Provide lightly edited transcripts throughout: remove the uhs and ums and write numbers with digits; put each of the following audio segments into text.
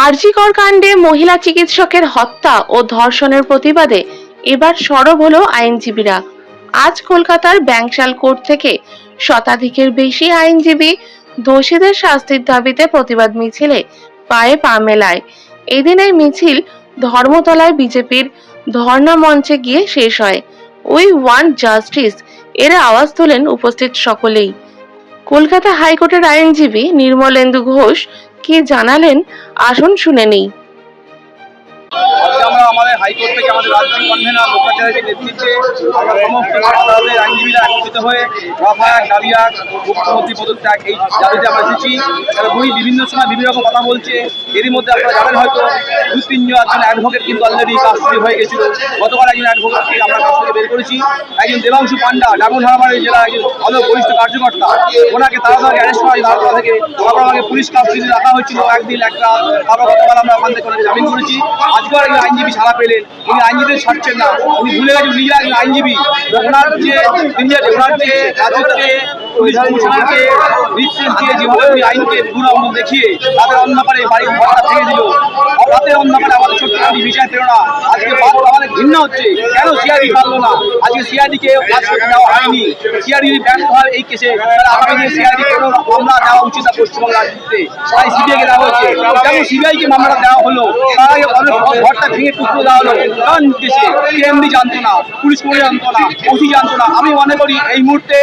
আরজিকর কাণ্ডে মহিলা চিকিৎসকের হত্যা ও ধর্ষণের প্রতিবাদে এবার সরব হলো আইনজীবীরা। আজ কলকাতার ব্যাংশাল কোর্ট থেকে শতাধিকের বেশি আইনজীবী দোষীদের শাস্তির দাবিতে প্রতিবাদ মিছিলে পায়ে পা মেলায়। এদিন এই মিছিল ধর্মতলায় বিজেপির ধর্ণা মঞ্চে গিয়ে শেষ হয়। উই ওয়ান্ট জাস্টিস এর আওয়াজ তোলেন উপস্থিত সকলেই। কলকাতা হাইকোর্টের আইনজীবী নির্মলেন্দু ঘোষ কি জানালেন আসুন শুনে নেই। আমরা আমাদের হাইকোর্ট থেকে আমাদের রাজ্য কনভেনার লোকাচার্যের নেতৃত্বে আমরা সমস্ত আদালতের আইনজীবীরা একত্রিত হয়ে রফা এক দাবি এক মুখ্যমন্ত্রী পদত্যাগ এই দাবিতে আমরা এসেছি। উনি বিভিন্ন সময় বিভিন্ন রকম কথা বলছে। এরই মধ্যে আপনারা জানেন হয়তো দু তিনজন অ্যাডভোকেট কিন্তু অলরেডি কাস্টডি হয়ে গেছিল। গতকাল একজন অ্যাডভোকেটকে আমরা কাছ থেকে বের করেছি। একজন দেবাংশু পান্ডা ডায়মন্ড জেলার একজন ভালো বরিষ্ঠ কার্যকর্তা, ওনাকে তাড়াতাড়ি অ্যারেস্ট করা তাড়াতাড়ি থেকে তারপর আমাকে পুলিশ কাস্টডিতে রাখা হয়েছিল একদিন একটা, তারপর গতকাল আমরা ওখান থেকে জামিন করেছি। আজকেও একজন আইনজীবী ছাড়া পেলেন। উনি আইনজীবী ছাড়ছেন না, উনি ভুলে গেছেন উনি একজন আইনজীবী। ওনার যে রাজত্বে পুলিশ কমিশনারকে নির্দেশ দিয়ে যেভাবে উনি আইনকে দুরামূল দেখিয়ে তাদের অন্ধকারে বাড়ির ঘরটা ভেঙে দিল, রাতের অন্ধকারে আমাদের ছোট্ট বিচার পেল না। আজকে আমাদের ঘৃণা হচ্ছে কেন সিআইডি পারলো না। আজকে সিআইডিকে কাজ করতে দেওয়া হয়নি। সিআইডি যদি ব্যর্থ হয় এই কেসে তাহলে আগামী দিনে সিআইডি কোনো মামলা দেওয়া উচিত না পশ্চিমবঙ্গ রাজনীতিতে। তাই সিবিআইকে দেওয়া হয়েছে। যেমন সিবিআইকে মামলা দেওয়া হলো, তার আগে ঘরটা ভেঙে টুকরো দেওয়া হলো কারণ নির্দেশে এমডি জানতো না, পুলিশ কর্মী জানতো না, ওসি জানতো না। আমি মনে করি এই মুহূর্তে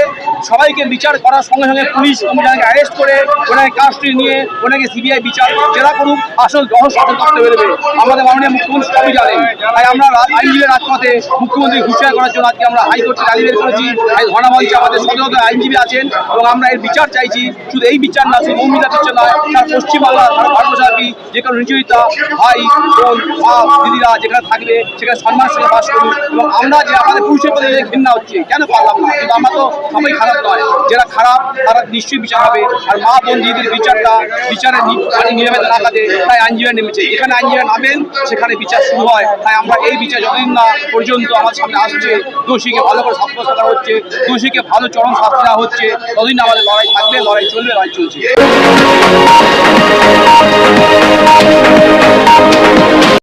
সবাইকে বিচার করার সঙ্গে সঙ্গে পুলিশ কমিশনারকে অ্যারেস্ট করে ওনাকে কাস্টডি নিয়ে ওনাকে সিবিআই বিচার জেরা করুক, আসল রহস্য করতে বেরোবে। আমাদের মাননীয় মুখ্যমন্ত্রী সবই জানেন। তাই আমরা আইনজীবী রাজপথে মুখ্যমন্ত্রী ঘোষণা করার জন্য আজকে আমরা হাইকোর্টে দাবি বের করেছি। এই ধর্ণামঞ্চে আমাদের শত আইনজীবী আছেন এবং আমরা এর বিচার চাইছি। শুধু এই বিচার না, শুধু মৌমিতা বিচার নয়, তার পশ্চিমবাংলা সারা ভারতব্যাপী যে কোনো নির্যাতিতা ভাই বোন মা দিদিরা যেখানে থাকবে সেখানে সম্মানের সঙ্গে বাস করুন। এবং আমরা যে আমাদের পুরুষের প্রতি যে ঘৃণা হচ্ছে কেন পারলাম না, কিন্তু আমরা তো সবাই খারাপ নয়, যারা খারাপ তারা নিশ্চয়ই বিচার হবে। আর মা বোন দিদির বিচারের নিরাপত্তা না থাকে, তাই আইনজীবীরা নেমেছে। যেখানে আইনজীবীরা নামেন সেখানে বিচার শুরু হয়। তাই আমরা এই বিচার যতদিন না পর্যন্ত আমার সামনে আসছে, দোষীকে ভালো করে সাব্যস্ত করা হচ্ছে, দোষীকে ভালো চরম শাস্তি দেওয়া হচ্ছে, ততদিন আমাদের লড়াই থাকবে, লড়াই চলবে, লড়াই চলছে।